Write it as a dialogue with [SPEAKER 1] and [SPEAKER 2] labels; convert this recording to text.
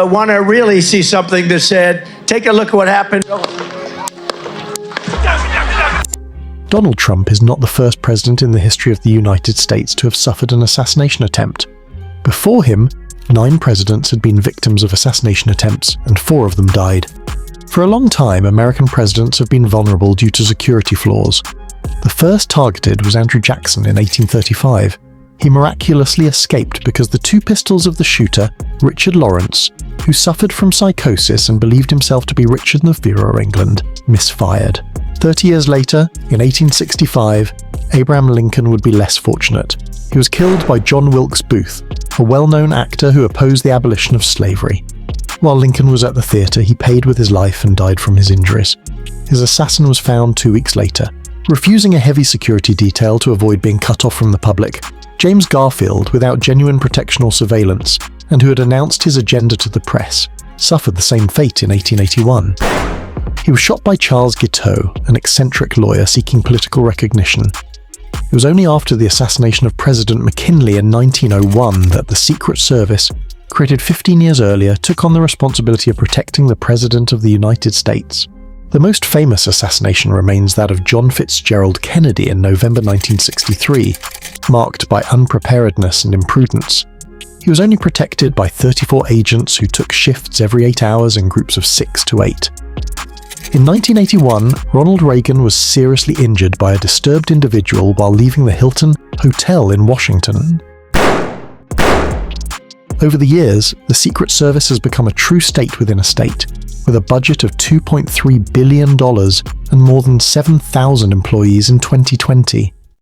[SPEAKER 1] I want to really see something that said, take a look at what happened.
[SPEAKER 2] Donald Trump is not the first president in the history of the United States to have suffered an assassination attempt. Before him, 9 presidents had been victims of assassination attempts, and 4 of them died. For a long time, American presidents have been vulnerable due to security flaws. The first targeted was Andrew Jackson in 1835. He miraculously escaped because the 2 pistols of the shooter, Richard Lawrence, who suffered from psychosis and believed himself to be Richard of Vere, England, misfired. 30 years later, in 1865, Abraham Lincoln would be less fortunate. He was killed by John Wilkes Booth, a well-known actor who opposed the abolition of slavery. While Lincoln was at the theatre, he paid with his life and died from his injuries. His assassin was found 2 weeks later. Refusing a heavy security detail to avoid being cut off from the public, James Garfield, without genuine protection or surveillance, and who had announced his agenda to the press, suffered the same fate in 1881. He was shot by Charles Guiteau, an eccentric lawyer seeking political recognition. It was only after the assassination of President McKinley in 1901 that the Secret Service, created 15 years earlier, took on the responsibility of protecting the President of the United States. The most famous assassination remains that of John Fitzgerald Kennedy in November 1963, marked by unpreparedness and imprudence. He was only protected by 34 agents who took shifts every 8 hours in groups of 6 to 8. In 1981, Ronald Reagan was seriously injured by a disturbed individual while leaving the Hilton Hotel in Washington. Over the years, the Secret Service has become a true state within a state, with a budget of $2.3 billion and more than 7,000 employees in 2020.